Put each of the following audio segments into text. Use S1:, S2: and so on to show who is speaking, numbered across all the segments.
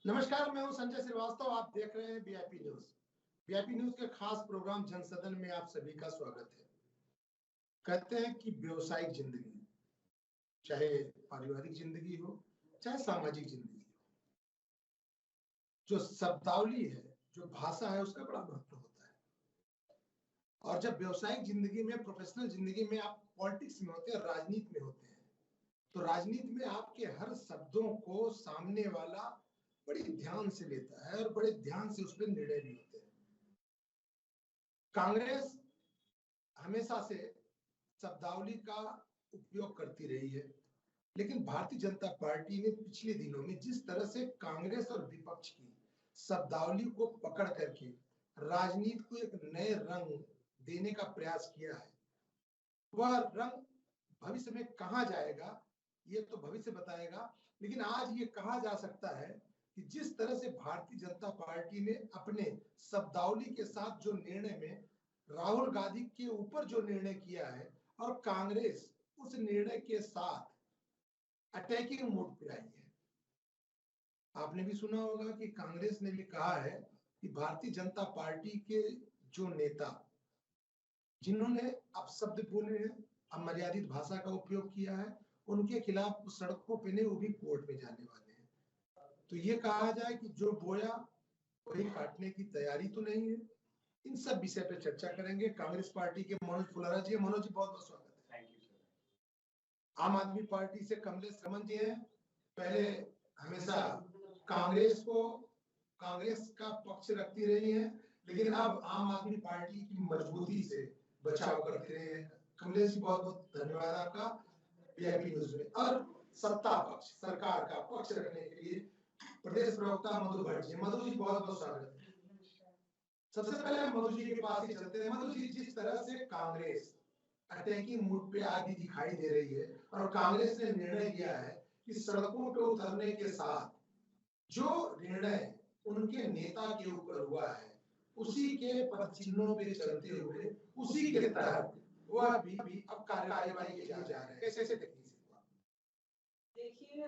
S1: नमस्कार, मैं हूं संजय श्रीवास्तव। आप देख रहे हैं वीआईपी न्यूज। वीआईपी न्यूज के खास प्रोग्राम जनसदन में आप सभी का स्वागत है। कहते हैं कि व्यवसायिक जिंदगी, चाहे पारिवारिक जिंदगी हो, चाहे सामाजिक जिंदगी हो, जो शब्दावली है, जो भाषा है, उसका बड़ा महत्व होता है। और जब व्यवसायिक जिंदगी में, प्रोफेशनल जिंदगी में आप पॉलिटिक्स में होते हैं, राजनीति में होते हैं, तो राजनीति में आपके हर शब्दों को सामने वाला बड़ी ध्यान से लेता है और बड़े ध्यान से उस पर निर्णय भी होते हैं। कांग्रेस हमेशा से शब्दावली का उपयोग करती रही है, लेकिन भारतीय जनता पार्टी ने पिछले दिनों में जिस तरह से कांग्रेस और विपक्ष की शब्दावली को पकड़ करके राजनीति को एक नए रंग देने का प्रयास किया है, वह रंग भविष्य में कहां जाएगा ये तो भविष्य बताएगा। लेकिन आज ये कहा जा सकता है कि जिस तरह से भारतीय जनता पार्टी ने अपने शब्दावली के साथ जो निर्णय में राहुल गांधी के ऊपर जो निर्णय किया है, और कांग्रेस उस निर्णय के साथ अटैकिंग मोड पे आई है। आपने भी सुना होगा कि कांग्रेस ने भी कहा है कि भारतीय जनता पार्टी के जो नेता जिन्होंने अपशब्द बोले हैं, अमर्यादित भाषा का उपयोग किया है, उनके खिलाफ सड़कों पे नहीं, वो भी कोर्ट में जाने वाले हैं। तो ये कहा जाए कि जो बोया वही काटने की तैयारी तो नहीं है। इन सब विषय पे चर्चा करेंगे। कांग्रेस पार्टी के मनोज फुलारा जी, मनोज जी बहुत बहुत स्वागत है।
S2: Thank you sir.
S1: आम आदमी पार्टी से कमलेश रमन जी हैं। पहले हमेशा कांग्रेस का पक्ष रखती रही है, लेकिन अब आम आदमी पार्टी की मजबूती से बचाव करते रहे हैं। कमलेश जी बहुत बहुत धन्यवाद आपका वीआईपी न्यूज में। और सत्ता पक्ष, सरकार का पक्ष रखने के लिए प्रदेश प्रवक्ता मधु भट्ट जी, मधु जी बहुत बहुत स्वागत है। सबसे पहले हम मधु जी के पास ही चलते हैं। मधु जी, जिस तरह से कांग्रेस अटैकिंग मूड पे आदि दिखाई दे रही है और कांग्रेस ने निर्णय लिया है कि सड़कों पे उतरने के साथ जो निर्णय उनके नेता के ऊपर हुआ है, उसी के पद चिन्हों पे चलते हुए, उसी के तहत वह भी अब कार्यवाही की जा रहे हैं। कैसे देखिए?
S3: देखिए,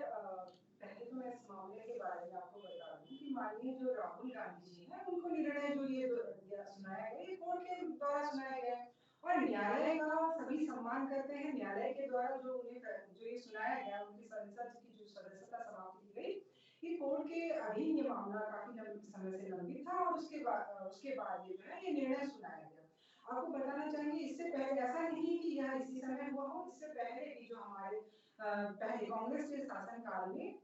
S3: पहले तो मैं इस मामले के बारे में आपको बता दूं कि माननीय जो राहुल गांधी जी हैं, उनको निर्णय जो ये सुनाया गया, ये कोर्ट के द्वारा सुनाया गया और न्यायालय का सभी सम्मान करते हैं। न्यायालय के द्वारा जो ये सुनाया गया, उनकी संसद की जो सदस्यता समाप्त की गई, ये कोर्ट के अधीन ये मामला काफी समय से लंबित था और उसके बाद ये जो है ये निर्णय सुनाया गया। आपको बताना चाहेंगे, इससे पहले ऐसा नहीं कि यह इसी समय हुआ हो, इससे पहले भी जो हमारे पहले कांग्रेस के शासनकाल में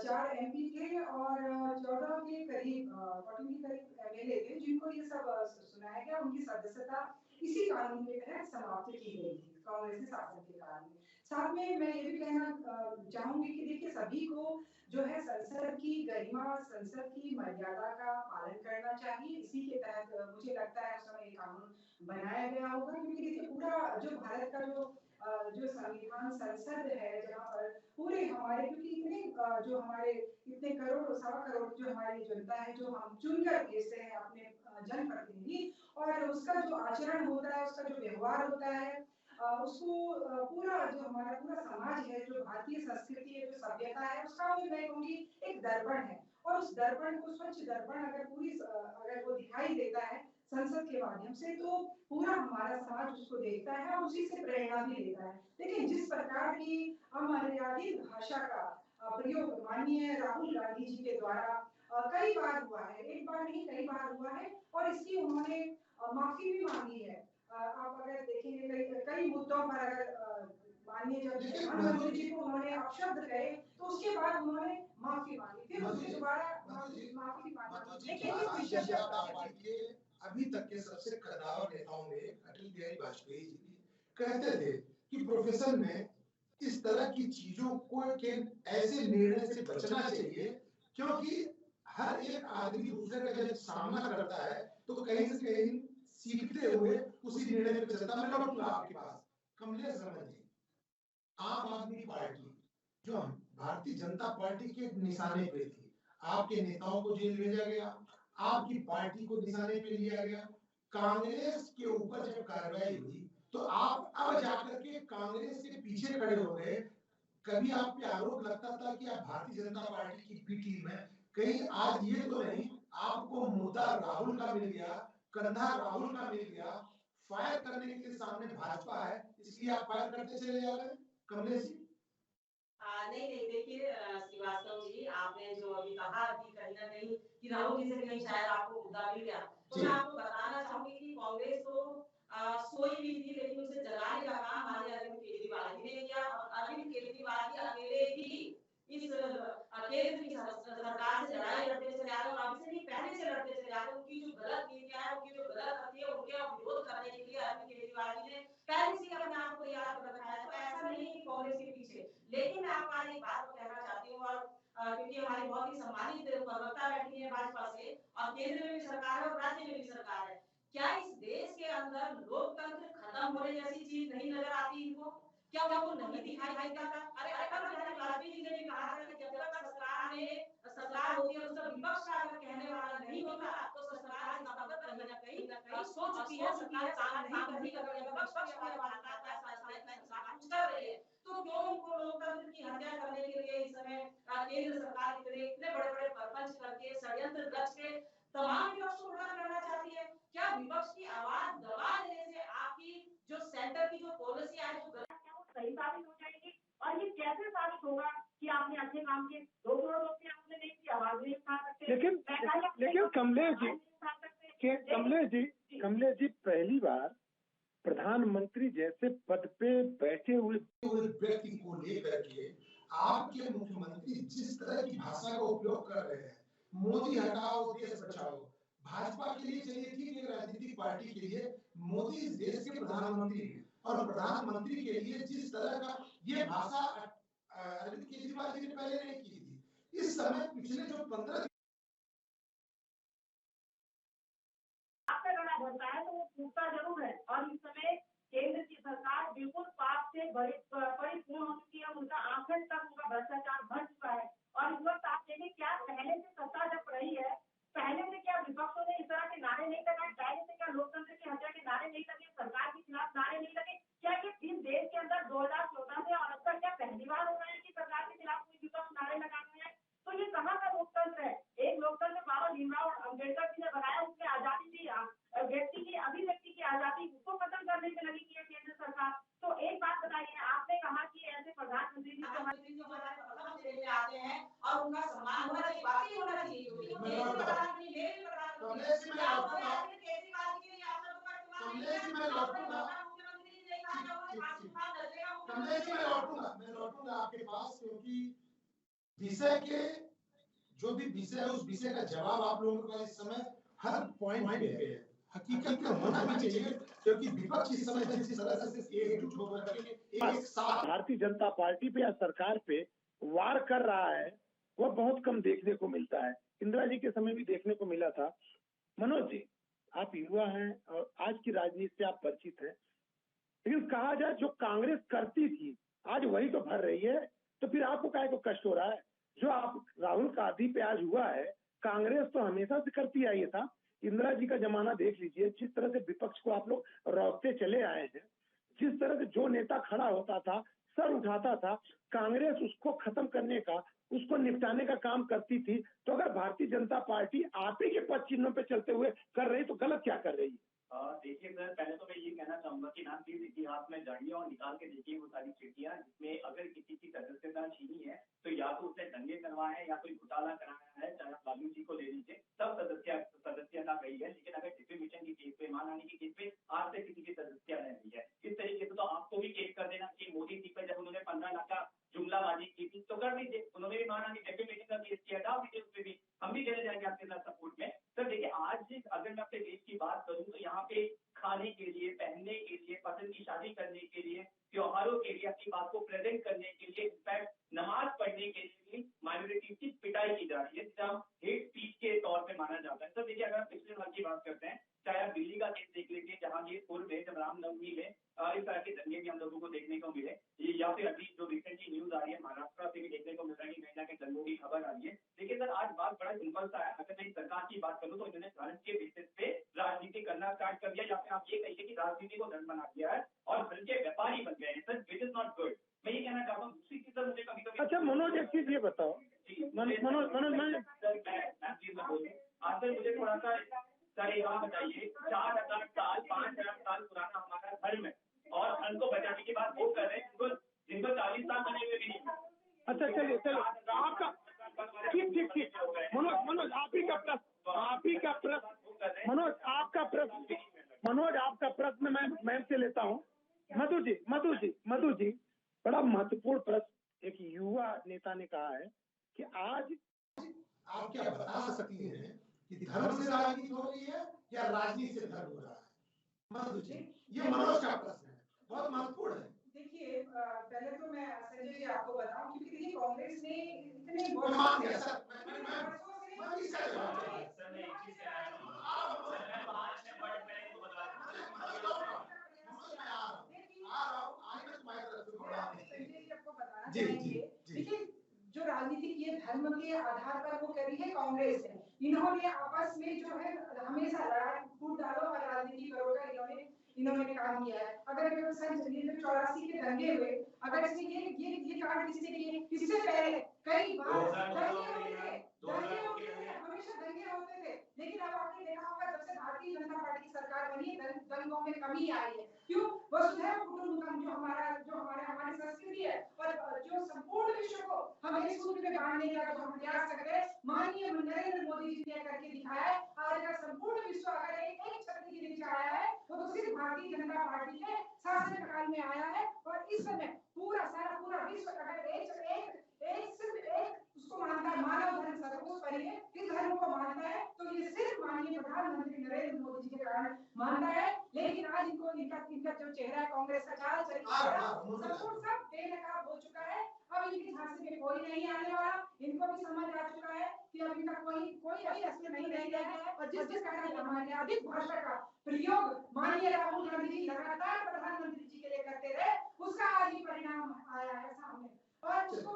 S3: 4 एमपी थे और 14 के करीब 14 के करीब एमएलए थे, जिनको ये सब सुनाया गया। उनकी सदस्यता इसी कानून के तहत समाप्त की गई थी कांग्रेस के शासन के काल में। साथ में मैं ये भी कहना चाहूंगी कि देखिए, सभी को जो है संसद की गरिमा, संसद की मर्यादा का पालन करना चाहिए। इसी के तहत मुझे लगता है उस समय ये कानून बनाया गया होगा, क्योंकि देखिए पूरा जो भारत का जो संविधान संसद है, जहाँ पर पूरे हमारे, क्योंकि इतने जो हमारे इतने करोड़, 1.25 करोड़ जो हमारी जनता है, जो हम चुनकर भेजते हैं अपने जनप्रतिनिधि, और उसका जो आचरण होता है, उसका जो व्यवहार होता है, उसको पूरा जो हमारा पूरा समाज है, जो भारतीय संस्कृति है, जो सभ्यता है, उसका मैं कहूंगी एक दर्पण है। और उस दर्पण को, स्वच्छ दर्पण अगर वो दिखाई देता है संसद के माध्यम से, तो पूरा हमारा समाज उसको देखता है और उसी से प्रेरणा भी लेता है। लेकिन जिस प्रकार की अमर्यादित भाषा का प्रयोग माननीय राहुल गांधी जी के द्वारा कई बार हुआ है, एक बार नहीं कई बार हुआ है, और इसकी उन्होंने माफी भी मांगी है। आप अगर देखेंगे कई मुद्दों पर, अगर माननीय जब प्रधानमंत्री जी को उन्होंने अपशब्द कहे, तो उसके बाद उन्होंने माफी मांगी, फिर उसके दोबारा माफी मांगी।
S1: लेकिन अभी तक के सबसे कद्दावर नेताओं में अटल बिहारी वाजपेयी जी भी कहते थे कि प्रोफेशन में इस तरह की चीजों को के ऐसे निर्णय से बचना चाहिए, क्योंकि हर एक आदमी दूसरे का जब सामना करता है तो कहीं से कहीं सीखते हुए उसी निर्णय पे चलता। मैं लौटूंगा आपके पास। कमलेश रमन जी, आम आदमी पार्टी जो भारतीय जनता पार्टी के निशाने पे थी, आपके नेताओं को जेल भेजा गया, आपकी पार्टी को निशाने पे लिया गया, कांग्रेस के ऊपर जब कार्रवाई हुई तो आप अब जाकर के कांग्रेस के पीछे खड़े हो गए। कभी आप पे आरोप लगता था कि आप भारतीय जनता पार्टी की बी टीम है, कहीं आज ये तो नहीं आपको मुद्दा राहुल का मिल गया, कंधा राहुल का मिल गया, फायर करने के सामने भाजपा है, इसलिए आप फायर करते चले जा रहे हैं? कमलेश जी
S2: नहीं नहीं देखिए श्रीवास्तव जी आपने जो अभी कहा कि कहीं ना कहीं कि राहुल जी से कहीं शायद आपको मुद्दा मिल गया, तो मैं आपको बताना चाहूंगी कि कांग्रेस तो सोई भी थी, लेकिन उसे जगाने का काम माननीय अरविंद केजरीवाल जी ने किया और अरविंद केजरीवाल जी अकेले ही इस केंद्र की सरकार से लड़ाई लड़ते चले आ रहे हैं और अभी से नहीं पहले से लड़ते चले आ रहे हैं। उनकी जो गलत नीतियां हैं, उनकी जो गलत नीति है, उनके विरोध करने के लिए अरविंद केजरीवाल जी ने पहले से अपने आप को तैयार कर रखा है। तो ऐसा नहीं है कि कांग्रेस के पीछे, लेकिन मैं आपको आज एक बात कहना चाहती हूँ और क्योंकि हमारी बहुत ही सम्मानित प्रवक्ता बैठी है भाजपा से और केंद्र में भी सरकार है और राज्य में भी सरकार है, क्या इस देश के अंदर लोकतंत्र खत्म होने जैसी चीज नहीं नजर आती इनको? क्या उनको नहीं दिखाई देता? अरे अटल बिहारी वाजपेयी जी ने भी कहा था कि जब तक सरकार होती है उसका विपक्ष का अगर कहने वाला नहीं होता तो सरकार की ताकत कहीं ना कहीं सो चुकी है, सरकार काम नहीं कर रही। अगर विपक्ष की आवाज उठाता है ऐसा लगता है कि सरकार कुछ कर रही है, तो क्यों उनको लोकतंत्र की हत्या करने के लिए इस समय केंद्र सरकार इतने बड़े बड़े प्रपंच करके षड्यंत्र रच के तमाम विपक्ष को उड़ा करना चाहती है? क्या विपक्ष की आवाज दबा देने से आपकी जो सेंटर की जो पॉलिसी है जो
S4: सही साबित हो जाएगी? और ये कैसे साबित होगा कि आपने अच्छे काम किए? 2 करोड़ रुपए आपने नहीं दिया, आवाज नहीं उठा सकते।
S5: लेकिन कमलेश जी पहली बार प्रधानमंत्री जैसे पद पे बैठे हुए
S1: व्यक्ति को लेकर के आपके मुख्यमंत्री जिस तरह की भाषा का उपयोग कर रहे हैं, मोदी हटाओ देश बचाओ, भाजपा के लिए चलिए ठीक है, राजनीतिक पार्टी के लिए मोदी इस देश के प्रधानमंत्री हैं और प्रधानमंत्री के लिए जिस तरह का ये भाषा अरविंद केजरीवाल जी ने पहले नहीं की थी। इस समय पिछले जो 15
S4: होता है तो वो टूटता जरूर है और इस समय केंद्र की सरकार बिल्कुल पाप से परिपूर्ण हो चुकी है। उनका आंखन तक उनका भ्रष्टाचार भर चुका है और इस वक्त आप देखें क्या पहले से सत्ता जब रही है, पहले से क्या विपक्षों ने इस तरह के नारे नहीं लगाए? पहले से क्या लोकतंत्र की हत्या के नारे नहीं लगे? सरकार के खिलाफ नारे नहीं लगे? क्या ये इस देश के अंदर 2014 से और अब तक क्या पहली बार हो रहा है कि सरकार के खिलाफ कोई विपक्ष नारे लगा रहे हैं? तो ये कहाँ का लोकतंत्र है? एक लोकतंत्र बाबा भीमराव अम्बेडकर जी ने बनाया, उसमें आजादी थी, व्यक्ति की अभिव्यक्ति की आजादी, उसको खत्म करने में लगी है केंद्र सरकार। तो एक बात बताइए, आपने कहा कि ऐसे प्रधानमंत्री जी
S2: हमारे आते हैं और उनका सम्मान होना चाहिए, वाकई होना चाहिए, क्योंकि वो देश के प्रधानमंत्री ले
S1: कमलेश जी मैं लौटूंगा, मैं लौटूंगा आपके पास, क्योंकि विषय के जो भी विषय है उस विषय का जवाब आप लोगों के पास इस समय हर पॉइंट पे है। हकीकत में होना भी चाहिए, क्योंकि विपक्ष इस समय जिस तरह से एकजुट होकर के एक साथ
S5: भारतीय जनता पार्टी पे या सरकार पे वार कर रहा है वह बहुत कम देखने को मिलता है। इंदिरा जी के समय भी देखने को मिला था। मनोज जी, आप युवा हैं और आज की राजनीति से आप परिचित हैं, लेकिन कहा जाए जो कांग्रेस करती थी आज वही तो भर रही है, तो फिर आपको काहे को कष्ट हो रहा है? जो आप राहुल गांधी पे आज हुआ है, कांग्रेस तो हमेशा से करती आई था। इंदिरा जी का जमाना देख लीजिए, जिस तरह से विपक्ष को आप लोग रोकते चले आए हैं, जिस तरह से जो नेता खड़ा होता था, सर उठाता था, कांग्रेस उसको खत्म करने का, उसको निपटाने का काम करती थी। तो अगर भारतीय जनता पार्टी आप ही के पद चिन्हों पे चलते हुए कर रही तो गलत क्या कर रही है?
S6: देखिए सर, पहले तो मैं ये कहना चाहूंगा कि ना प्लीज इतिहास में जाइए और निकाल के देखिए वो सारी चिट्ठियां जिसमें अगर किसी की सदस्यता छीनी है तो या तो उसने दंगे करवाए हैं या कोई घोटाला कराया है। चाहे आप लालू जी को ले लीजिए, सब सदस्यता गई है, लेकिन अगर डिफेमेशन की केस पे, मानहानि की केस पे आज से किसी की सदस्यता नहीं हुई है। इस तरीके से तो आपको भी केस कर देना चाहिए। मोदी जी पे जब उन्होंने 15 लाख का जुमलाबाजी की थी तो कर दीजिए, उन्होंने भी मानहानि डिफेमेशन का केस किया, डाल दीजिए उसमें भी, हम भी चले जाएंगे आपके साथ सपोर्ट में। सर देखिए, आज अगर मैं अपने देश की बात करूं तो यहाँ पे खाने के लिए, पहनने के लिए, पसंद की शादी करने के लिए, त्योहारों के लिए, अपनी बात को प्रेजेंट करने के लिए, इनफैक्ट नमाज पढ़ने के लिए भी माइनॉरिटी की पिटाई की जा रही है, जिसे हम हेट स्पीच के तौर पे माना जाता है। सर देखिए, अगर आप पिछले साल की बात करते हैं, चाहे आप दिल्ली का केस देख लीजिए, जहांगीरपुर में जब रामनवमी में इस तरह के दंगे भी हम लोगों को देखने को मिले, या फिर अभी जो रिसेंटली न्यूज आ रही है महाराष्ट्र से भी देखने को मिल रहा है कि कहीं ना कहीं दंगों की खबर आ रही है। लेकिन सर आज बात बड़ा सिंपल सा है, अगर मैं सरकार की बात करूँ तो इन्होंने धर्म के बेसिस पे राजनीति करना स्टार्ट कर दिया, या फिर आप ये कहिए कि राजनीति को धर्म बना दिया है और धर्म के व्यापारी बन गए हैं sir, which is not good. मैं ये कहना चाहता हूँ। दूसरी चीज सर मुझे कभी कभी
S5: अच्छा मनोज, एक चीज ये बताओ, मनोज मैं
S6: आज सर मुझे थोड़ा सा सर एक बात बताइए, 4000 साल 5000 साल पुराना हमारा धर्म है और धर्म को बचाने की बात वो कर रहे हैं जिनको 40 साल बने हुए भी नहीं।
S5: अच्छा चलिए आपका ठीक मनोज आप ही का प्रश्न मनोज आपका प्रश्न मैं मैम से लेता हूँ। मधु जी बड़ा महत्वपूर्ण प्रश्न एक युवा नेता ने कहा है कि आज
S1: आप क्या बता सकती हैं कि धर्म से राजनीति हो रही है या राजनीति से धर्म हो रहा है? मधु जी, ये मनोज का प्रश्न है, बहुत महत्वपूर्ण है।
S3: देखिए पहले तो मैं संजय जी आपको बताऊं, क्योंकि देखिए कांग्रेस ने इतने
S1: मान लिया सर, मैं इसका जवाब चाहिए। जी
S3: देखिए जो राजनीति की धर्म के आधार पर वो करी है कांग्रेस है। इन्होंने आपस में जो है हमेशा लड़ाई फूट डालो और राजनीति करो का इन्होंने काम किया है। अगर सन 84 के दंगे हुए, अगर इसमें ये कांड किसने किए, इससे पहले कई बार दंगे होते थे, हमेशा दंगे होते थे। लेकिन अब आपने देखा होगा जब से भारतीय जनता पार्टी की सरकार बनी है दंगों में कमी आई है। क्यों? वसुधैव कुटुंबकम जो हमारी संस्कृति है और जो संपूर्ण विश्व को हम एक सूत्र में बांधने का जो हम प्रयास कर रहे हैं, माननीय नरेंद्र मोदी जी ने करके दिखाया है। आज अगर संपूर्ण विश्व अगर एक छतरी के नीचे आया है तो सिर्फ भारतीय जनता पार्टी के शासन काल में आया है। और इस समय पूरा विश्व अगर एक उसको मानता है, मानव धर्म सर्वोपरि है, इस धर्म को मानता है, तो ये सिर्फ माननीय प्रधानमंत्री नरेंद्र मोदी जी के कारण मानता है। लेकिन आज इनका जो चेहरा है, कांग्रेस का चाल चरित्र सब बेनकाब हो चुका है। अब इनकी झांसी में कोई नहीं आने वाला। इनको भी समझ आ चुका है कि अब इनका कोई अभी असर नहीं रह गया है। और जिस कारण हमारे अधिक भाषा का प्रयोग माननीय राहुल गांधी जी लगातार प्रधानमंत्री जी के लिए करते रहे, उसका आज ही परिणाम आया है सामने। और उसको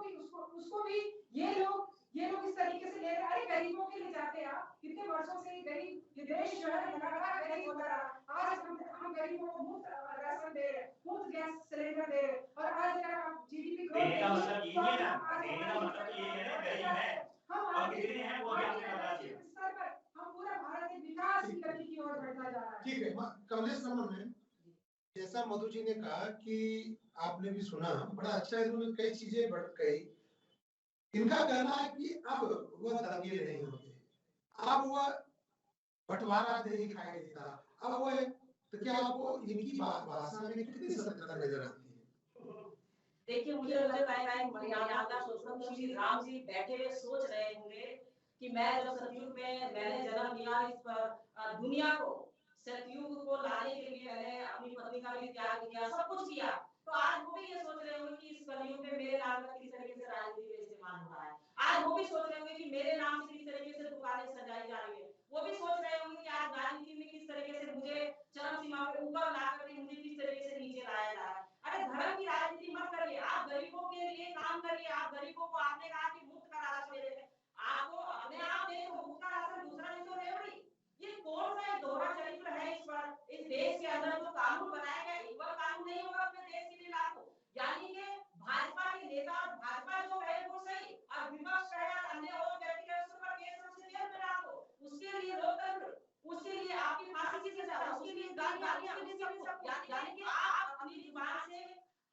S3: भी ये लोग इस तरीके से ले रहे। अरे गरीबों के लिए जाते हैं आप, कितने वर्षों से गरीब ये देश जो है लगातार गरीब होता रहा। आज हम गरीबों को मुफ्त राशन दे रहे, मुफ्त गैस सिलेंडर दे रहे। और आज अगर आप जीडीपी
S6: देने का मतलब ये है ना, देने का मतलब ये है ना, गरीब है और कितने हैं वो भी आपको बता दिया।
S3: स्तर पर हम पूरा भारत एक विकास की गति की ओर बढ़ता जा रहा है।
S1: ठीक है कमलेश समन, जैसा मधु जी ने कहा कि आपने भी सुना, बड़ा अच्छा इन्होंने कई चीजें बढ़ गई। इनका कहना है कि अब वह दंगे नहीं होते, अब वह बंटवारा नहीं दिखाई देता, अब वह तो क्या आपको इनकी भाषा में कितनी सत्यता नजर आती है?
S2: देखिए मुझे लगता है मर्यादा पुरुषोत्तम श्री राम जी बैठे हुए सोच रहे होंगे कि मैं जब सतयुग में मैंने जन्म लिया, इस दुनिया को सतयुग को लाने के लिए मैंने अपनी पत्नी का भी त्याग किया, सब कुछ किया। तो आज वो भी ये सोच रहे होंगे कि इस कलयुग में मेरे नाम का किस तरीके से राजनीति में इस्तेमाल हो रहा है। आज वो भी सोच रहे होंगे कि मेरे नाम से किस तरीके से दुकानें सजाई जा रही है। वो भी सोच रहे होंगे कि आज राजनीति में किस तरीके से मुझे चरम सीमा पे ऊपर ला करके मुझे किस तरीके से नीचे लाया जा रहा है। अरे धर्म की राजनीति मत करिए, आप गरीबों के लिए काम करिए। आप गरीबों को आपने कहा कि मुफ्त का राशन दे देते, आपको अपने आप दे तो मुफ्त का राशन, दूसरा दिन तो रेवड़ी। ये कौन सा दोहरा चरित्र है इस देश के अंदर? जो कानून बनाया गया एक बार कानून नहीं होगा अपने देश के लिए लागू। यानी कि भाजपा के नेता, भाजपा जो है वो सही और विपक्ष है अन्य और व्यक्ति है, उस पर केस उससे जेल में डालो। उसके लिए लोकतंत्र, उसके लिए आपकी फांसी की सजा, उसके लिए गालियां, उसके लिए सब कुछ। यानी कि आप अपनी जुबान से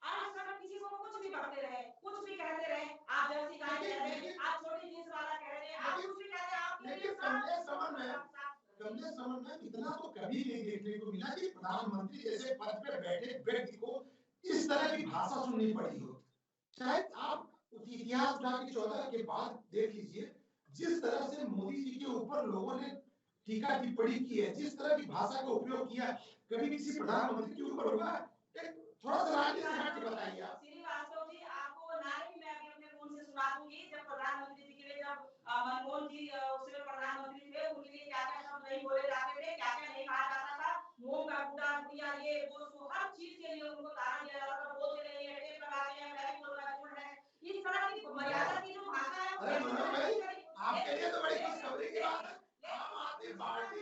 S2: अनशन किसी को कुछ भी करते रहे, कुछ भी कहते रहे। आप जर्सी गाय कह रहे हैं, आप छोटी जींस वाला कह रहे हैं, आप कुछ भी कहते हैं। आपके लिए
S1: कमलेश समन में इतना तो कभी नहीं देखने को मिला कि प्रधानमंत्री जैसे पद पर बैठे व्यक्ति को इस तरह की भाषा सुननी पड़ी हो। शायद आप इतिहास उठा के 14 के बाद देख लीजिए, जिस तरह से मोदी जी के ऊपर लोगों ने टीका टिप्पणी की है, जिस तरह की भाषा का उपयोग किया, कभी किसी प्रधानमंत्री के ऊपर हुआ? थोड़ा सा राजनीति से हट के बताइए आप।
S2: श्रीवास्तव जी, आपको नारे मैं अभी अपने फोन से सुना दूंगी। जब प्रधानमंत्री जी के लिए, जब मनमोहन जी उस समय प्रधानमंत्री थे, उनके लिए क्या क्या शब्द नहीं बोले जाते थे, क्या क्या नहीं कहा जाता था। मोम का गुदा दिया, ये दोस्तों हर चीज के लिए उनको ताना दिया जाता था, बोलते नहीं है, टेप लगाते हैं, मैं बोल रहा झूठ है, इस तरह की मर्यादा की जो भाषा है
S1: अरे मनोज भाई, आपके लिए तो बड़ी खुशखबरी की बात है, आम आदमी पार्टी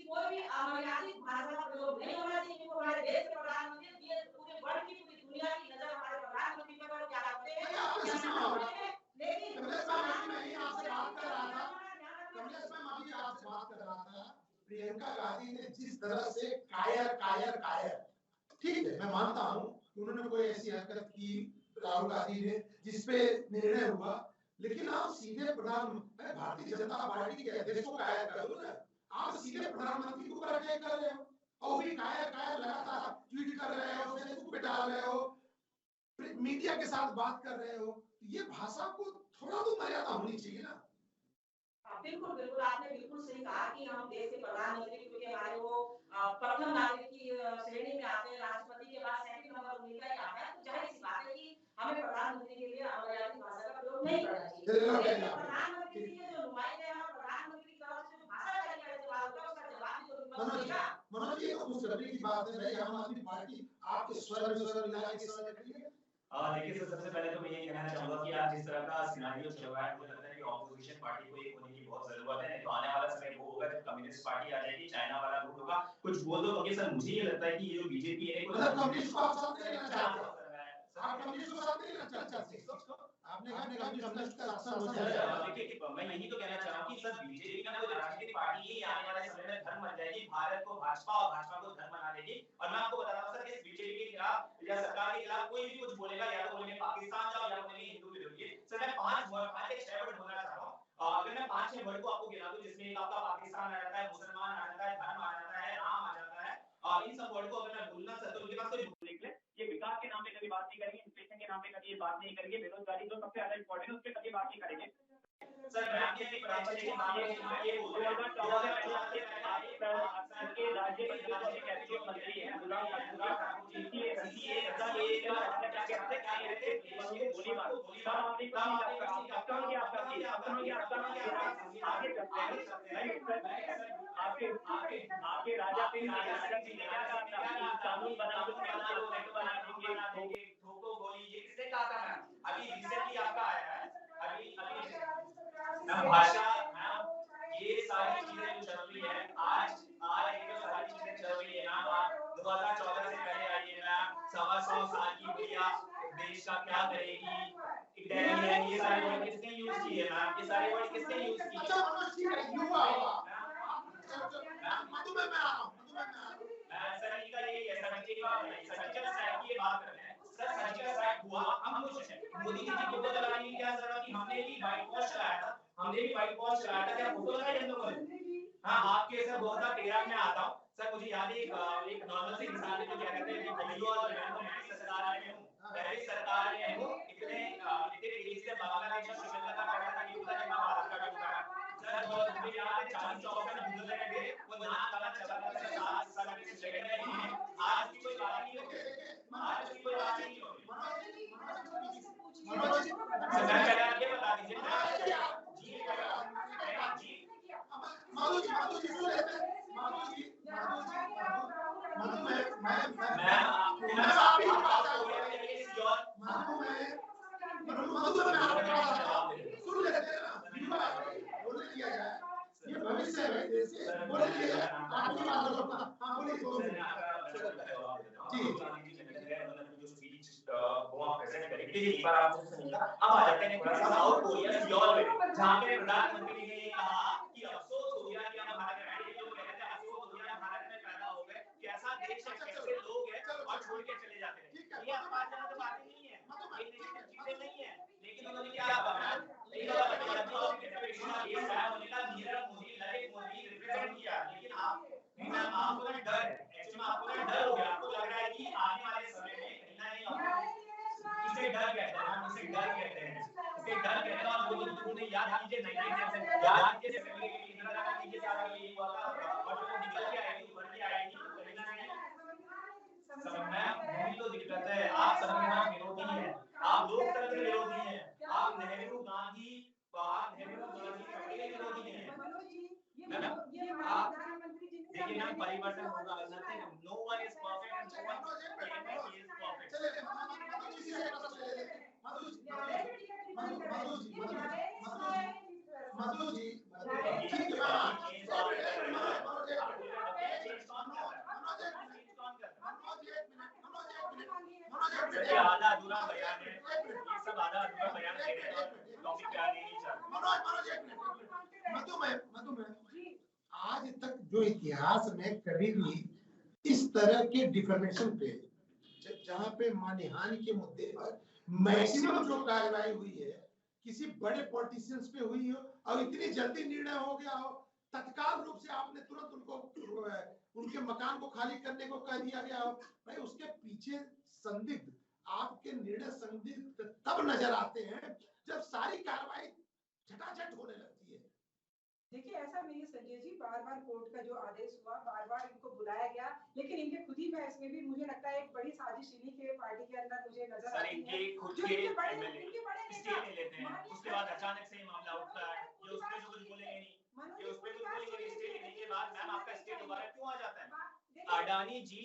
S2: कोई भी अमर्यादित भाषा का प्रयोग नहीं होना चाहिए, क्योंकि हमारे देश के प्रधानमंत्री पूरे वर्ल्ड की पूरी दुनिया की नजर हमारे प्रधानमंत्री पर क्या करते हैं, लेकिन
S1: कमलेश भाई, मैं आपसे बात कर रहा था, कमलेश भाई मैं अभी आपसे बात कर रहा था, प्रियंका गांधी ने जिस तरह से कायर, ठीक है मैं मानता हूँ उन्होंने कोई ऐसी हरकत की राहुल गांधी ने जिसपे निर्णय हुआ, लेकिन आप सीधे भारतीय जनता पार्टी के अध्यक्ष को कायर करो ना, आप सीधे प्रधानमंत्री को अटैक कर रहे हो और भी कायर लगातार ट्वीट कर रहे हो, फेसबुक पे डाल रहे हो, मीडिया के साथ बात कर रहे हो, ये भाषा को थोड़ा तो मर्यादा होनी चाहिए ना।
S2: बिल्कुल बिल्कुल, आपने बिल्कुल सही कहा कि हम देश के प्रधानमंत्री, क्योंकि हमारे वो प्रथम नागरिक की श्रेणी में आते हैं, राष्ट्रपति के बाद सेकंड नंबर उनका ही आता है, तो जाहिर सी बात है कि हमें प्रधानमंत्री के लिए अमर्यादित भाषा का प्रयोग नहीं करना चाहिए। प्रधानमंत्री के जो नुमाइंदे हैं, प्रधानमंत्री की तरफ से जो भाषा का इस्तेमाल होता है उसका जवाब भी तो देगा।
S1: मनोज जी, तो खुशखबरी की बात है भाई, आम आदमी पार्टी आपके स्वर मिला के समय रखी है।
S7: देखिए सर, सबसे पहले तो मैं ये कहना चाहूंगा कि आज जिस तरह का सिनेरियो चल रहा है, मुझे लगता है कि ऑपोजिशन पार्टी को एक होने की बहुत जरूरत है, नहीं तो आने वाला समय वो होगा जब कम्युनिस्ट पार्टी आ जाएगी, चाइना वाला रूट होगा, कुछ बोल दो क्योंकि सर मुझे ये लगता है कि ये जो बीजेपी है
S1: कम्युनिस्ट को आप साथ लेना चाहते हो, आप कम्युनिस्ट को साथ लेना चाहते हो, आपने कहा कम्युनिस्ट का शासन हो जाएगा।
S7: देखिए मैं यही तो कहना चाह रहा हूं कि सर बीजेपी का कोई राजनीतिक पार्टी ही आने वाले समय में धर्म बन जाएगी, भारत को भाजपा और भाजपा को धर्म बना देगी। और मैं आपको बता रहा हूं सर कि इस बीजेपी के खिलाफ या सरकार के खिलाफ कोई भी कुछ बोलेगा, या तो बोलेंगे पाकिस्तान जाओ या बोलेंगे हिंदू विरोधी। सर मैं 5 से 6 वर्ड बोलना चाहता हूं, अगर मैं 5-6 वर्ड को आपको गिना दूं जिसमें आपका पाकिस्तान आ जाता है, मुसलमान आ जाता है, धर्म आ जाता है, राम आ जाता है, और इन सब वर्ड को अगर मैं बोलना सर तो उनके पास कोई बोलने के लिए ये विकास के नाम पे कभी बात नहीं करेंगे, इन्फ्लेशन के नाम पे कभी बात नहीं करेंगे, बेरोजगारी जो सबसे ज्यादा इंपॉर्टेंट है उस पे कभी बात नहीं करेंगे। सर मैं आपके लिए परामर्श के मामले में ये बोल रहा हूं, 2014 के पहले के राज्य के कैबिनेट मंत्री हैं अनुराग ठाकुर जी, सीसीए का ये क्या कहते थे, गोलीबार तब आपने आगे चलते हैं आपके राजा पे कानून बना देंगे, ठोको गोली, ये किसने कहा था मैम? अभी रिसेंटली आपका आया है, अभी भाषा ये सारी चीजें जो चल रही है आज ये सारी चीजें चल रही है ना, आप 2014 से पहले आइए मैम, 125 साल की बुढ़िया देश का क्या करेगी, है, ये सारे वर्ड किसने यूज किए मैम, ये सारे वर्ड किसने यूज किए?
S1: अच्छा मनोज ठीक है, युवा मैं आ रहा हूं
S7: सर इनका यही है, सर्जिकल स्ट्राइक की बात कर रहे हैं सर, सर्जिकल स्ट्राइक हुआ, हम खुश हैं, मोदी जी की फोटो लगाने की क्या जरूरत थी, हमने भी व्हाइट वॉश चलाया था, क्या फोटो लगाई हम लोगों ने? हाँ आपके सर 2013 में आता हूँ सर, मुझे याद है एक नॉर्मल सी मिसाल है, क्या कहते हैं भाइयों और बहनों, मेरी सरकार में हूँ, इतने तेजी से बांग्लादेश और श्रीलंका का पड़ा था कि पता नहीं भारत का टूटा सर, और मुझे याद है 40-44 में गुजर रहे थे, वो नाक वाला चला था सर, 7 साल की जगह नहीं है, आज की कोई बात नहीं होगी, आज की कोई बात नहीं होगी। सर मैं पहले आप ये बता दीजिए अब आ जाते हैं साउथ कोरिया सियोल में, जहाँ पे प्रधानमंत्री ने कहा कि अफसोस हो गया कि हम भारत में, लोग कहते हैं अफसोस हो गया भारत में पैदा हो गए, कैसा देश है, कैसे लोग हैं, और छोड़ के चले जाते हैं, ये हमारे यहाँ तो बातें नहीं है, ये चीजें नहीं है, लेकिन उन्होंने क्या कहा, नीरव मोदी, ललित मोदी रिप्रेजेंट किया, लेकिन आपको ना डर है, एक्चुअली आपको ना डर हो गया, आपको लग रहा है कि आने वाले समय में कहीं ना कहीं इसे डर कहते हैं, हम इसे डर कहते हैं, और वो याद कीजिए 1997 याद कीजिए इंदिरा गांधी के साथ ये हुआ था, और वो निकल के आएगी, उभर के आएगी, तो कहीं ना कहीं समझना वही तो दिक्कत है, आप संविधान विरोधी हैं, आप लोकतंत्र विरोधी हैं, आप नेहरू गांधी है ना?
S3: ये
S7: आप
S3: प्रधानमंत्री जी ने
S7: देखिए ना, परिवर्तन होगा, nothing, no one is perfect and no one is perfect.
S1: चलिए मधु जी से एक ले ले मधु जी ठीक है
S7: आधा अधूरा बयान है, ये सब आधा अधूरा बयान दे रहे हैं, टॉपिक पे आगे नहीं चल रहे।
S1: मधु आज तक जो इतिहास में कभी भी इस तरह के डिफॉर्मेशन पे जहाँ पे मानहानि के मुद्दे पर मैक्सिमम जो कार्रवाई हुई है किसी बड़े पॉलिटिशियंस पे हुई हो और इतनी जल्दी निर्णय हो गया हो, तत्काल रूप से आपने तुरंत उनको उनके मकान को खाली करने को कह दिया गया हो, भाई उसके पीछे संदिग्ध आपके निर्णय संदिग्ध तब नजर आते हैं जब सारी कार्रवाई झटाझट होने लगती है।
S3: देखिए ऐसा नहीं है संजय जी, बार बार कोर्ट का जो आदेश हुआ, बार बार इनको बुलाया गया, लेकिन इनके खुद ही बहस में भी मुझे लगता है एक बड़ी साजिश इन्हीं के पार्टी के अंदर मुझे नजर आती है।
S7: खुद के एमएलए स्टे ले लेते हैं, उसके बाद अचानक से मामला उठता है, ये उसमें जो कुछ बोलेंगे नहीं, ये उसमें कुछ बोलेंगे नहीं, स्टे लेने के बाद मैम आपका स्टे दोबारा क्यों आ जाता है? अडानी जी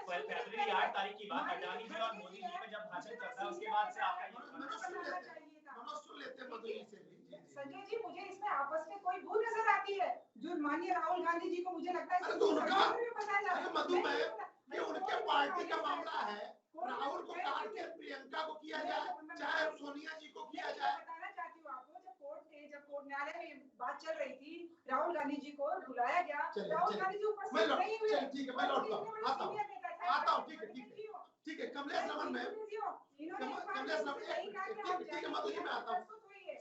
S7: फरवरी 8 तारीख की बात, अडानी जी और मोदी जी में जब भाषण चलता है उसके बाद से आपका
S3: संजय जी, मुझे इसमें आपस में कोई भूल नजर आती है जो माननीय राहुल गांधी जी को मुझे लगता है
S1: तो उनके पार्टी का मामला है, राहुल को काट के प्रियंका को किया जाए, चाहे सोनिया जी को किया जाए।
S3: बताना चाहती हूँ आपको, जब कोर्ट न्यायालय में बात चल रही थी, राहुल गांधी जी को बुलाया गया, राहुल गांधी जी उपस्थित नहीं हुए।
S1: ठीक है, मैं लौटता हूँ, आता हूँ, ठीक है, कमलेश रमन में कमलेश रमन ठीक है, मधु जी में आता हूँ।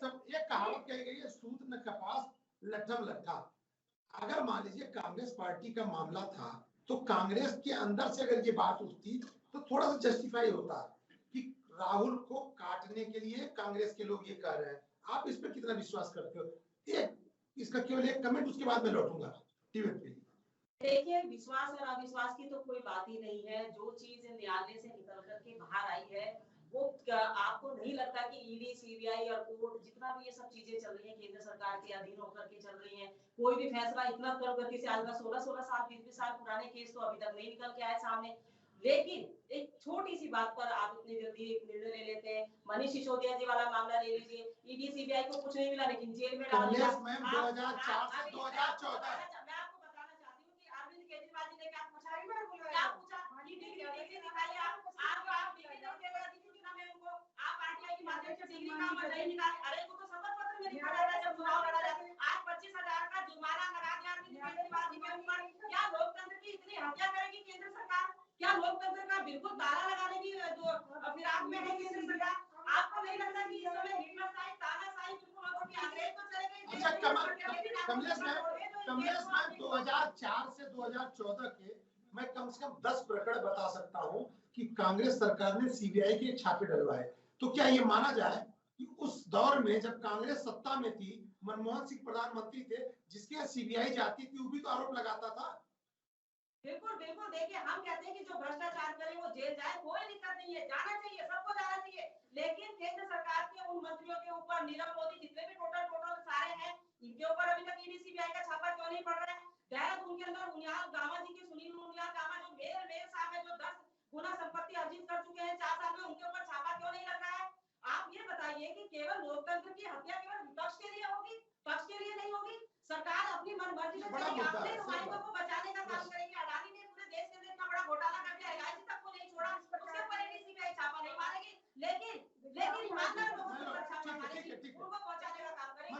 S1: सब ये कहावत कही गई है, सूत न कपास लट्ठम लट्ठा। अगर मान लीजिए कांग्रेस पार्टी का मामला था तो कांग्रेस के अंदर से अगर ये बात उठती तो थोड़ा सा जस्टिफाई होता कि राहुल को काटने के लिए कांग्रेस के लोग ये कर रहे हैं। आप इस पर कितना विश्वास करते हो? इसका केवल एक कमेंट, उसके बाद मैं लौटूंगा टीवी पे।
S2: देखिए, विश्वास और अविश्वास की तो कोई बात ही नहीं है। जो चीज न्यायालय से निकल करके बाहर आई है वो आपको नहीं लगता कि ईडी, सीबीआई और कोर्ट जितना भी ये सब चीजें चल रही हैं केंद्र सरकार के अधीन होकर के चल रही हैं, कोई भी फैसला इतना गति से आज 16 साल 20 साल पुराने केस तो अभी तक नहीं निकल के आए सामने। लेकिन एक छोटी सी बात पर आप इतनी जल्दी एक निर्णय ले लेते हैं। मनीष सिसोदिया जी वाला मामला ले लीजिए, ईडी सीबीआई को कुछ नहीं मिला लेकिन जेल में डाल दिया।
S1: 2004 से 2014
S2: मैं आपको बताना चाहती हूँ कि अरविंद केजरीवाल जी ने क्या पूछा कि डिग्री दिखाइए, आप डिग्री नहीं उनको, आप आरटीआई की माध्यम से डिग्री काम नहीं निकाले। अरे वो तो शपथ पत्र में लिखा रहता है जब चुनाव लड़ा जाता है। आज 25,000 का जुर्माना लगा दिया अरविंद केजरीवाल जी के ऊपर। क्या लोकतंत्र की इतनी हत्या करेगी केंद्र सरकार? क्या लोकतंत्र का बिल्कुल ताला लगाने की जो फिराक में है केंद्र सरकार? आपको नहीं लगता कि इस समय हिटलरशाही, तानाशाही बिल्कुल हो चुकी है? अंग्रेज तो चले गए।
S1: अच्छा कमलेश मैम 2004 से 2014 के मैं कम से कम 10 प्रकरण बता सकता हूं कि कांग्रेस सरकार ने सीबीआई के छापे डलवाए। तो क्या ये माना जाए कि उस दौर में जब कांग्रेस सत्ता में थी, मनमोहन सिंह प्रधानमंत्री थे, जिसके यहाँ सीबीआई जाती थी वो भी तो आरोप लगाता था।
S2: बिल्कुल बिल्कुल, देखिए हम कहते हैं कि जो भ्रष्टाचार करे वो जेल जाए, कोई दिक्कत नहीं है, जाना चाहिए, सबको जाना चाहिए। लेकिन केंद्र सरकार के उन मंत्रियों के ऊपर, नीरव मोदी जितने भी टोटल सारे हैं, इनके ऊपर अभी तक ईडी सीबीआई का छापा क्यों नहीं पड़ रहा है? देहरादून के अंदर उनियाल गामा जी के, सुनील उनियाल गामा जो मेयर साहब है, जो 10 गुना संपत्ति अर्जित कर चुके हैं 4 साल में, उनके ऊपर छापा क्यों नहीं लग रहा है? आप ये बताइए कि केवल लोकतंत्र की हत्या केवल विपक्ष के लिए होगी, पक्ष के लिए नहीं होगी? सरकार अपनी मनमर्जी से चलेगी, अपने नुमाइंदों को बचाने का काम करेगी। अडानी ने पूरे देश के अंदर इतना बड़ा घोटाला कर दिया, एलआईसी तक को नहीं छोड़ा, उसके ऊपर ईडी सीबीआई छापा नहीं मारेगी, लेकिन ईमानदार लोगों के ऊपर छापा मारेगी, उनको बचाने का काम करेगी।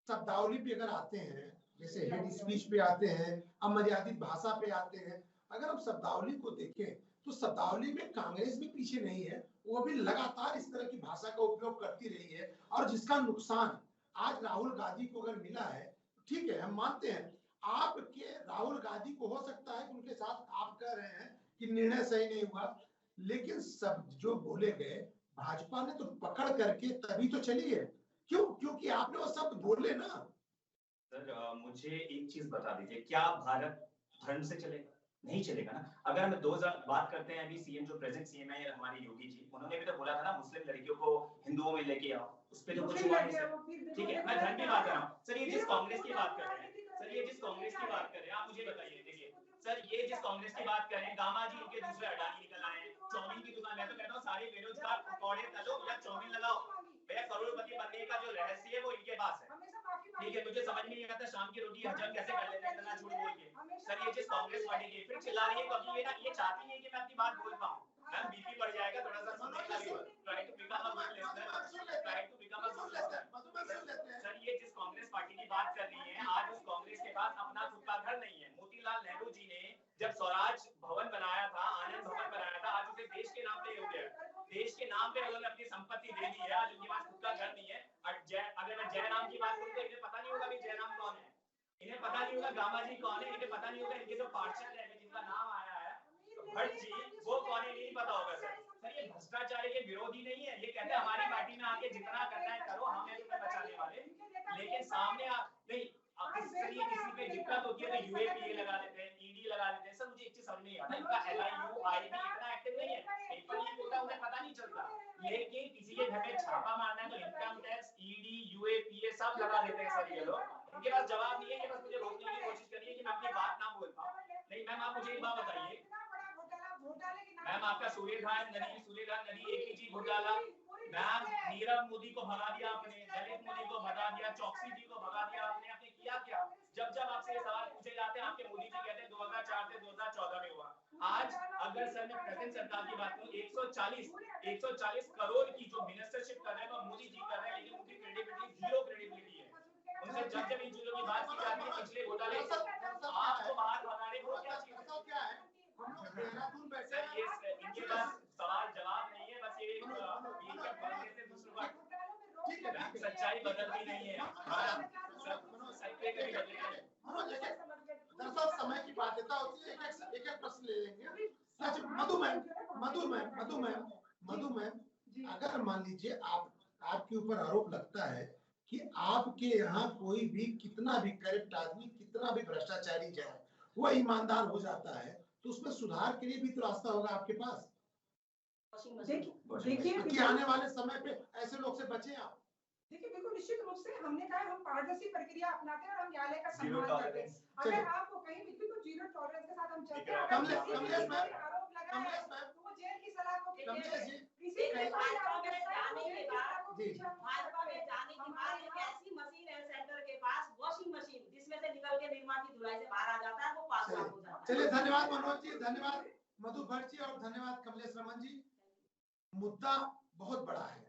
S1: शब्दावली पे अगर आते हैं, जैसे हेड स्पीच पे आते हैं, अमर्यादित भाषा पे आते हैं, अगर हम शब्दावली को देखें तो शब्दावली में कांग्रेस भी पीछे नहीं है, वो भी लगातार इस तरह की भाषा का उपयोग करती रही है। और जिसका नुकसान आज राहुल गांधी को अगर मिला है, ठीक है, हम मानते हैं आपके राहुल गांधी को हो सकता है कि उनके साथ आप कह रहे हैं कि निर्णय सही नहीं हुआ, लेकिन सब जो बोले गए भाजपा ने तो पकड़ करके तभी तो चली है। क्यों? क्योंकि आपने वो शब्द बोले ना।
S7: सर मुझे एक चीज बता दीजिए, क्या भारत धर्म से चलेगा? नहीं चलेगा ना। अगर हम 2000 बात करते हैं, अभी सीएम जो प्रेजेंट सीएम है हमारे योगी जी, उन्होंने भी तो बोला था ना मुस्लिम लड़कियों को हिंदुओं में लेके आओ, उस पे तो कुछ हुआ नहीं सर। ठीक है, मैं धर्म की बात कर रहा हूँ सर। ये जिस कांग्रेस की बात कर रहे हैं सर, ये जिस कांग्रेस की बात कर रहे हैं, आप मुझे बताइए, देखिए सर, ये जिस कांग्रेस की बात कर रहे हैं, गामा जी इनके दूसरे अडानी निकल आए हैं, चाउमीन की दुकान, मैं तो कहता हूँ सारे बेरोजगार पकौड़े तलो या चाउमीन लगाओ, भैया करोड़पति बनने का जो रहस्य है वो इनके पास है। ठीक है, मुझे समझ में नहीं आता शाम की रोटी हजम कैसे कर लेते हैं इतना झूठ बोल के। सर ये जिस कांग्रेस पार्टी की फिर चिल्ला रही है क्योंकि ये ना ये चाहती है कि मैं अपनी बात बोल पाऊं। मैम बीपी बढ़ जाएगा थोड़ा सा, सुनने का भी try to become a good listener, try to become a good listener. Sir ये जिस कांग्रेस पार्टी की बात कर रही है, आज उस कांग्रेस के पास अपना खुद का घर नहीं है। मोतीलाल नेहरू जी ने जब स्वराज भवन बनाया था, आनंद भवन बनाया था, आज उसे देश के नाम पे हो गया। देश के नाम पे उन्होंने अपनी संपत्ति दे दी है, आज उनके पास खुद का घर नहीं है। अगर मैं जयराम की बात करूं तो इन्हें पता नहीं होगा कि जयराम कौन है, इन्हें पता नहीं होगा गामा जी कौन है, इन्हें पता नहीं होगा इनके जो पार्षद है जिनका नाम आया है भट्ट जी, वो कौन है नहीं पता होगा सर। सर ये भ्रष्टाचार के विरोधी नहीं है, ये कहते हैं हमारी पार्टी में आके जितना करना है करो, हमें तुम्हें बचाने वाले, लेकिन सामने नहीं किसी पे दिक्कत होती है तो यूएपीए लगा देते हैं, ईडी लगा देते हैं। सर मुझे एक चीज समझ नहीं आता, इनका एलआईयू इतना एक्टिव नहीं है, पेपर लीक होता है उन्हें पता नहीं चलता, लेकिन किसी के घर में छापा मारना है तो इनकम टैक्स, ईडी, यूएपीए सब लगा देते हैं सर ये लोग। इनके पास जवाब नहीं है, ये बस मुझे रोकने की कोशिश करिए कि मैं अपनी बात ना बोल पाऊं। नहीं मैम आप मुझे एक बात बताइए, मैम आपका सूर्यघाट नदी एक ही चीज घोटाला, मैम नीरव मोदी को भगा दिया आपने, दलित मोदी को भगा दिया, चौकसी जी को भगा दिया आपने किया क्या? जब जब आपसे ये सवाल पूछे जाते हैं आपके मोदी जी कहते हैं 2004 से 2014 में हुआ। आज अगर सर मैं प्रेजेंट सरकार की बात करूं, 140 करोड़ की जो मिनिस्टरशिप कर रहे हैं वो मोदी जी कर रहे हैं, लेकिन उनकी क्रेडिबिलिटी जीरो क्रेडिबिलिटी है। उनसे जब इन चीजों की बात की जाती है पिछले घोटाले आपको बाहर भगा रहे, वो क्या चीज है? सर ये इनके पास सवाल जवाब नहीं है, बस ये सच्चाई बदलती नहीं है।
S1: दरअसल समय की बाध्यता होती है, एक एक प्रश्न ले लेंगे। अच्छा मधु मैम, अगर मान लीजिए आपके ऊपर आरोप लगता है कि आपके यहाँ कोई भी कितना भी करप्ट आदमी, कितना भी भ्रष्टाचारी जाए, वो ईमानदार हो जाता है, तो उसमें सुधार के लिए भी तो रास्ता होगा आपके पास। देखिए आने वाले समय पे ऐसे लोग से बचें आप।
S3: देखिए बिल्कुल निश्चित रूप से हमने कहा हम पारदर्शी प्रक्रिया अपनाते हैं और हम न्यायालय का सम्मान करते हैं। अगर आपको कहीं भी बिल्कुल जीरो टॉलरेंस के साथ हम चलते हैं,
S1: कमलेश मैम,
S3: आरोप लगाए तो वो जेल की सलाह को
S1: कमलेश जी
S3: किसी
S2: भाजपा में जाने के बाद एक ऐसी मशीन है सेंटर के पास, वॉशिंग मशीन, जिसमें से निकल के निर्माण की धुलाई से बाहर आ जाता है, वो पास हो जाता है।
S1: चलिए धन्यवाद मनोज जी, धन्यवाद मधु भट्ट जी और धन्यवाद कमलेश रमन जी। मुद्दा बहुत बड़ा है,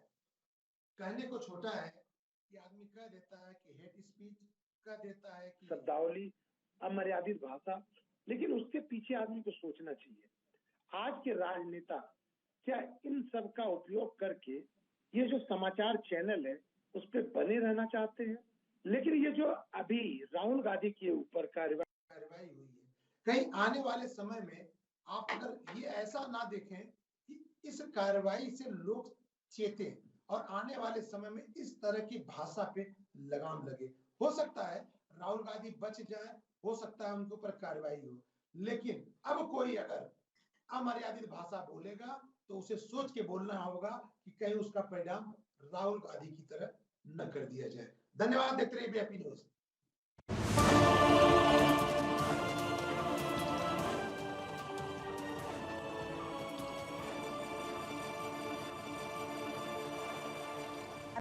S1: कहने को छोटा है कि आदमी कह देता है कि हेट स्पीच, कह देता है कि
S5: शब्दावली, अमर्यादित भाषा, लेकिन उसके पीछे आदमी को सोचना चाहिए। आज के राजनेता क्या इन सब का उपयोग करके ये जो समाचार चैनल है उस पर बने रहना चाहते हैं? लेकिन ये जो अभी राहुल गांधी के ऊपर कार्रवाई
S1: हुई है, कहीं आने वाले समय में आप अगर ये ऐसा ना देखें कि इस कार्रवाई से लोग चेते और आने वाले समय में इस तरह की भाषा पे लगाम लगे, हो सकता है राहुल गांधी बच जाए, हो सकता है उनके ऊपर कार्रवाई हो, लेकिन अब कोई अगर अमर्यादित भाषा बोलेगा तो उसे सोच के बोलना होगा कि कहीं उसका परिणाम राहुल गांधी की तरह न कर दिया जाए। धन्यवाद, देखते रहिए बीआईपी न्यूज।